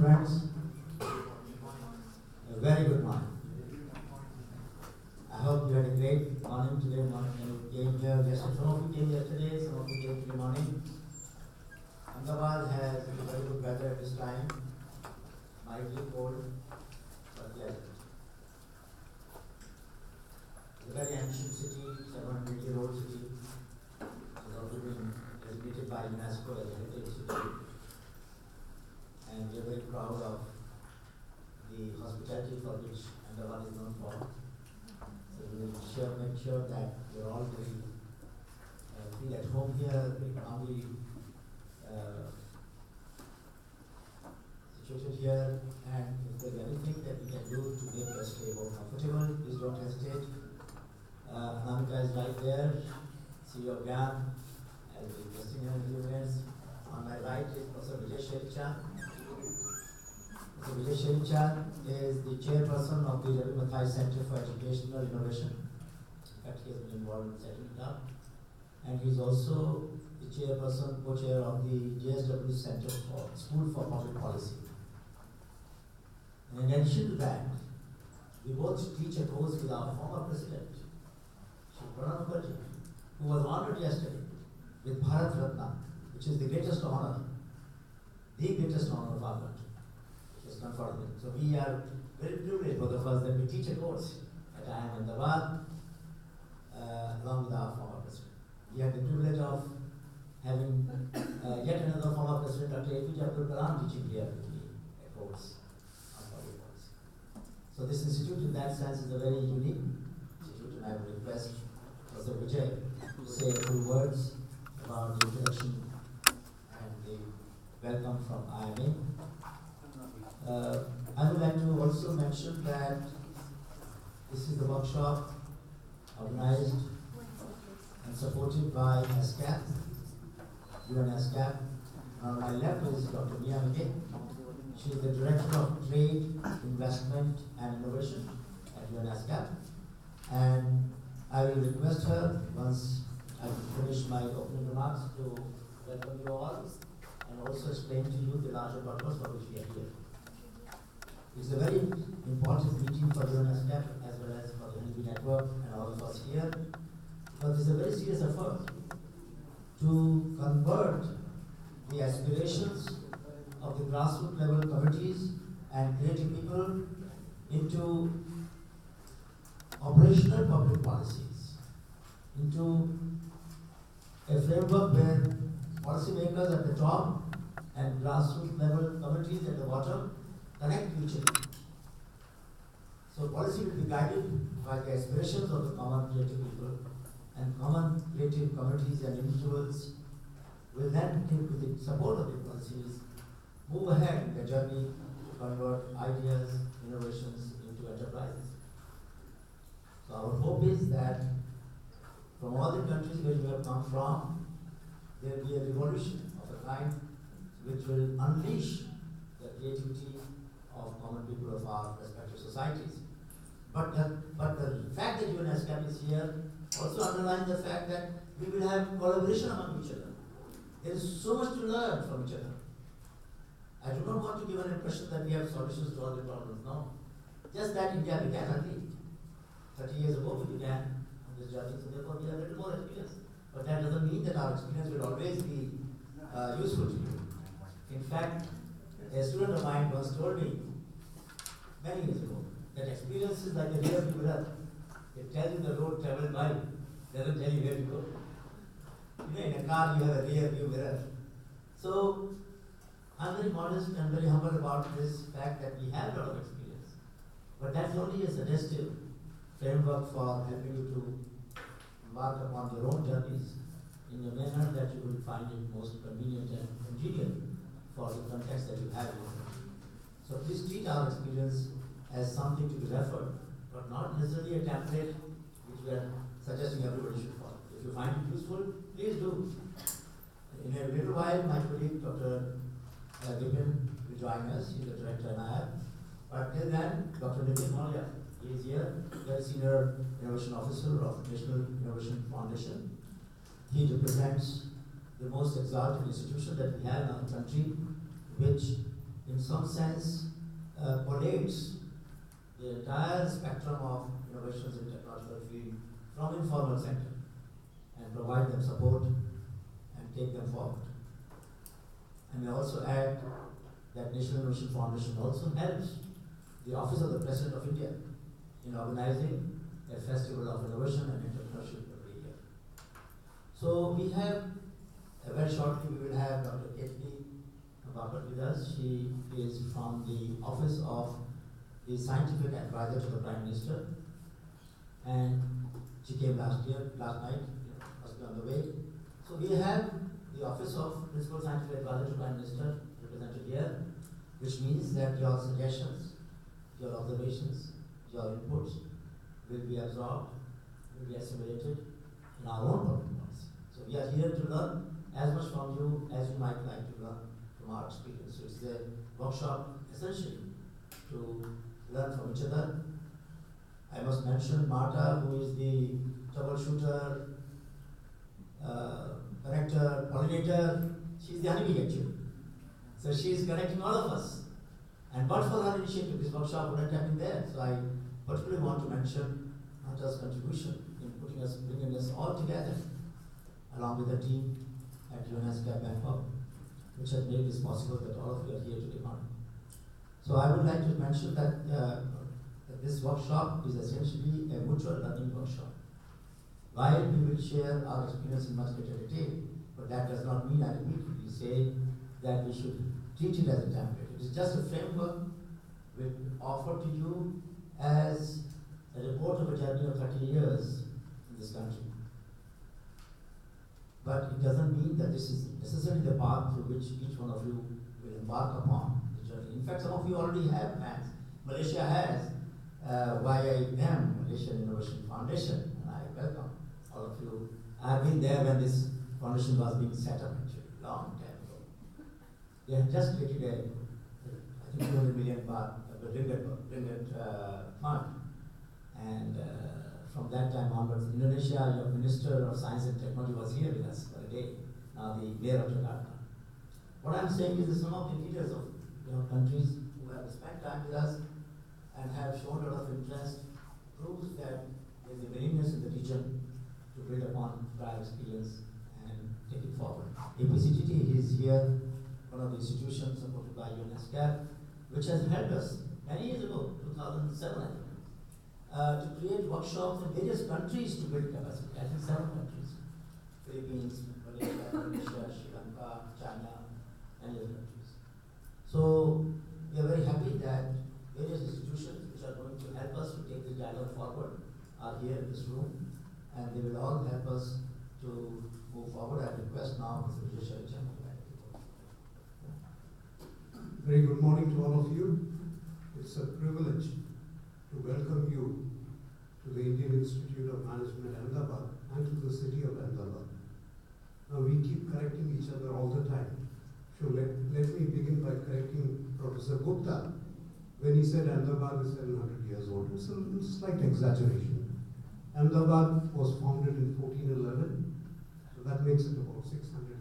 friends, a very good morning. I hope you had a great morning today morning. You came here yesterday. Some of you came yesterday, some of you came today morning. Ahmedabad has very good weather at this time, mildly cold, but pleasant. It's a very ancient city, 780-year-old city. It has also been designated by UNESCO as a heritage city. And we are very proud of the hospitality for which Ahmedabad is known for. So we will make sure that you're all very feel at home here, very calmly situated here, and if there's anything that we can do to make your stay more comfortable, please don't hesitate. Anamika is right there, CEO of GAN, I'll be investing in a few minutes. On my right is Professor Vijay Shetty. Vijay Shetty is the chairperson of the Ravi Mathai Center for Educational Innovation. In fact, he has been involved in setting it up. And he's also the chairperson, co-chair of the JSW Center for School for Public Policy. And in addition to that, we both teach a course with our former president, Shri Pranab Mukherjee, who was honored yesterday with Bharat Ratna, which is the greatest honor of our country, which is conferred on him. So we are very privileged, both of us, that we teach a course at IIM Ahmedabad along with our former president. We had the privilege of having yet another former president, Dr. APJ Abdul Kalam, teaching here with me a course on public policy. So this institute in that sense is a very unique institute, and I would request Professor Vijay to say a few words about the introduction and the welcome from IIMA. I would like to also mention that this is the workshop organized and supported by ASCAP, UN ASCAP. On my left is Dr. Mia Mike. She is the Director of Trade, Investment and Innovation at UN ASCAP. And I will request her, once I finish my opening remarks, to welcome you all and also explain to you the larger purpose for which we are here. It's a very important meeting for UN ASCAP as well as for the NB Network and all of us here, because it's a very serious effort to convert the aspirations of the grassroots level committees and creative people into operational public policies, into a framework where policymakers at the top and grassroots level committees at the bottom connect to each other. So policy will be guided by the aspirations of the common creative people, and common creative committees and individuals will then, with the support of the policies, move ahead in the journey to convert ideas, innovations into enterprises. So our hope is that from all the countries where we have come from, there will be a revolution of a kind which will unleash the creativity of common people of our respective societies. But the fact that UN ASCAP is here also underlines the fact that we will have collaboration among each other. There is so much to learn from each other. I do not want to give an impression that we have solutions to all the problems. No. Just that India began early. 30 years ago we began on this journey, so therefore we have a little more experience. But that doesn't mean that our experience will always be useful to you. In fact, a student of mine once told me many years ago that experience is like a rear view mirror. It tells you the road traveled by, doesn't tell you where to go. You know, in a car you have a rear view mirror. So I'm very modest and very humble about this fact that we have a lot of experience. But that's only a suggestive framework for helping you to embark upon your own journeys in a manner that you will find it most convenient and congenial for the context that you have in your country. So please treat our experience as something to be referred, but not necessarily a template which we are suggesting everybody should follow. If you find it useful, please do. In a little while, my colleague Dr. Vipin will join us. He is the director in IIM. But till then, Dr. Nitin Mallya, he is here, very senior innovation officer of National Innovation Foundation. He represents the most exalted institution that we have in our country, which in some sense, collates the entire spectrum of innovations in technological field from informal sector and provide them support and take them forward. I may also add that National Innovation Foundation also helps the Office of the President of India in organizing a festival of innovation and entrepreneurship every year. So we have, very shortly we will have Dr. Ketli Bapat with us. She is from the Office of the Scientific Advisor to the Prime Minister, and she came last night, must be on the way. So we have the Office of Principal Scientific Advisor to Prime Minister represented here, which means that your suggestions, your observations, your inputs will be absorbed, will be assimilated in our own public policy. So we are here to learn as much from you as you might like to learn from our experience. So it's a workshop essentially to learn from each other. I must mention Marta, who is the troubleshooter, connector, pollinator. She's the honeybee actually. So she is connecting all of us. And but for her initiative, this workshop wouldn't have been there. So I particularly want to mention Marta's contribution in bringing us all together, along with the team at UNESCO Bangkok, which has made this possible that all of you are here today. So I would like to mention that this workshop is essentially a mutual learning workshop. While we will share our experience in much greater detail, but that does not mean I immediately say that we should treat it as a template. It is just a framework we offer to you as a report of a journey of 30 years in this country. But it doesn't mean that this is necessarily the path through which each one of you will embark upon the journey. In fact, some of you already have plans. Malaysia has YIM, Malaysian Innovation Foundation, and I welcome all of you. I've been there when this foundation was being set up actually, long time ago. They had just created I think 200 million baht, ringgit fund. And from that time onwards, Indonesia, your Minister of Science and Technology was here with us for a day, now the Mayor of Jakarta. What I'm saying is that some of the leaders of countries who have spent time with us and have shown a lot of interest proves that there is a willingness in the region to build upon prior experience and take it forward. APCTT is here, one of the institutions supported by UNESCO, which has helped us many years ago, 2007 I think, to create workshops in various countries to build capacity. I think 7 countries: Philippines, Malaysia, Indonesia, Sri Lanka, China, and other countries. So we are very happy that various institutions which are going to help us to take this dialogue forward are here in this room, and they will all help us to move forward. I request now Mr. Vijay Sharicha. Very good morning to all of you. It's a privilege to welcome you to the Indian Institute of Management, Ahmedabad, and to the city of Ahmedabad. Now we keep correcting each other all the time. So let me begin by correcting Professor Gupta. When he said Ahmedabad is 700 years old, it's a slight exaggeration. Ahmedabad was founded in 1411, so that makes it about 607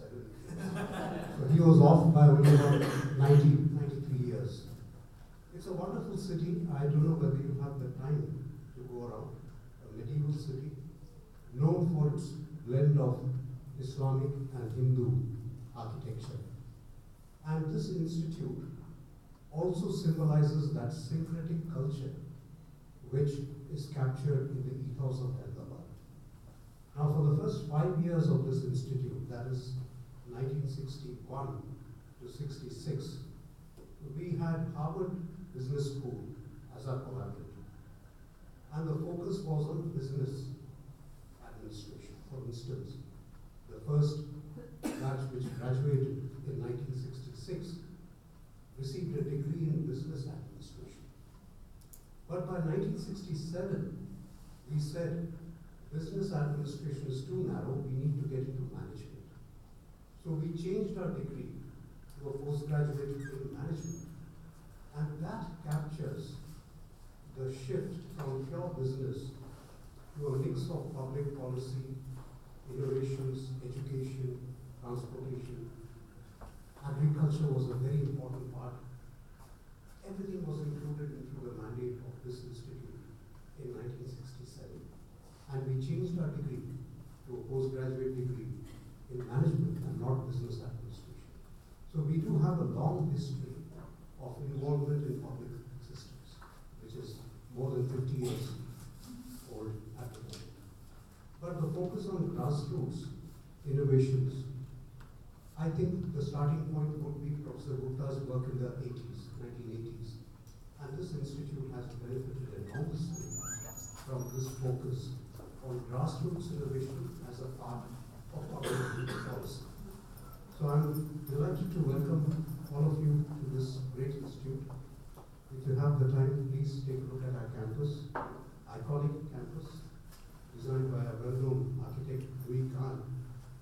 years. So he was off by only about 93 years. It's a wonderful city. I don't know whether you have the time to go around. A medieval city, known for its blend of Islamic and Hindu architecture. And this institute also symbolizes that syncretic culture which is captured in the ethos of Ahmedabad. Now, for the first 5 years of this institute, that is 1961 to 66, we had Harvard Business School as our collaborator. And the focus was on business administration. For instance, the first batch which graduated in 1966 received a degree in business administration. But by 1967, we said business administration is too narrow, we need to get into management. So we changed our degree to a postgraduate degree in management. And that captures the shift from pure business to a mix of public policy, innovations, education, transportation. Agriculture was a very important everything was included into the mandate of this institute in 1967. And we changed our degree to a postgraduate degree in management and not business administration. So we do have a long history of involvement in public systems, which is more than 50 years old at the moment. But the focus on grassroots innovations, I think the starting point would be Professor Gupta's work in the 1980s. And this institute has benefited enormously from this focus on grassroots innovation as a part of public policy. So I'm delighted to welcome all of you to this great institute. If you have the time, please take a look at our campus, iconic campus, designed by a well-known architect, Louis Kahn,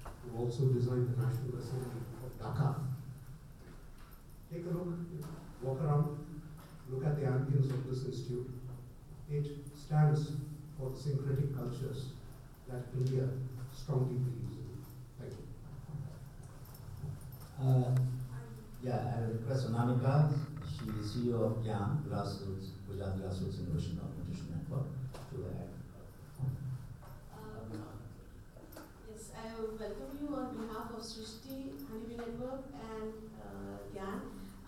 who also designed the National Assembly of Dhaka. Take a look, walk around, look at the ambience of this institute. It stands for the syncretic cultures that India strongly believes in. Thank you. I request Anamika, she is CEO of GYAN, Gujarat Grassroots Innovation Augmentation Network, to add. Yes, I welcome you on behalf of Srishti, Honeybee Network, and GYAN.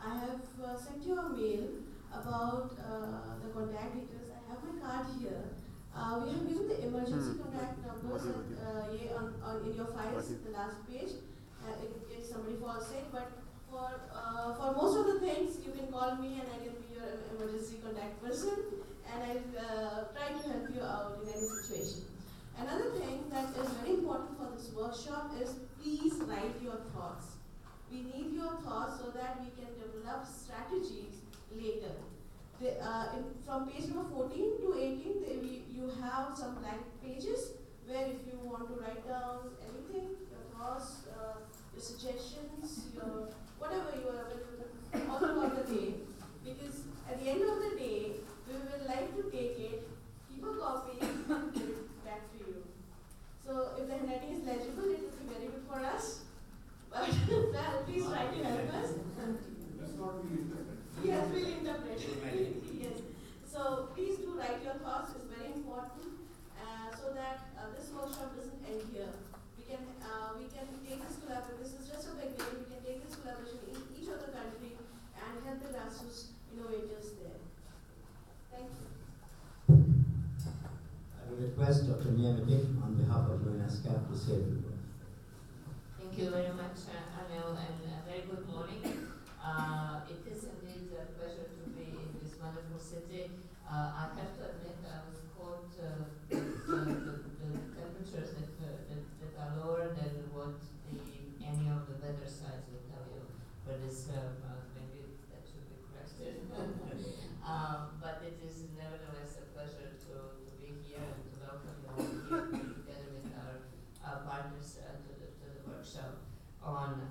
I have sent you a mail about the contact details. I have my card here. We have given the emergency contact numbers in your files, the last page, in case somebody falls sick. But for most of the things, you can call me and I can be your emergency contact person, and I'll try to help you out in any situation. Another thing that is very important for this workshop is please write your thoughts. We need your thoughts so that we can develop strategies later. From page number 14 to 18, you have some blank pages where if you want to write down anything, your thoughts, your suggestions, your whatever you are all throughout the day. Because at the end of the day, we will like to take it, keep a copy, and give it back to you. So if the handwriting is legible, it will be very good for us. But well, please try to help us. That's not we interpret. Yes, we'll interpret. Yes. So please do write your thoughts. It's very important, so that this workshop doesn't end here. We can take this collaboration. This is just a beginning. We can take this collaboration in each other country and help the grassroots innovators there. Thank you. I would request Dr. Mia Mitik on behalf of UNESCAP to say a few words. Thank you very much, Anil, and a very good morning. It is indeed a pleasure to be in this wonderful city. I have to admit I was caught the temperatures that are lower than what any of the weather sites will tell you for this. Maybe that should be corrected. But it is nevertheless a pleasure to be here and to welcome you all here together with our partners to the workshop on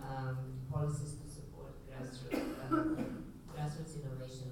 policies to support grassroots innovation.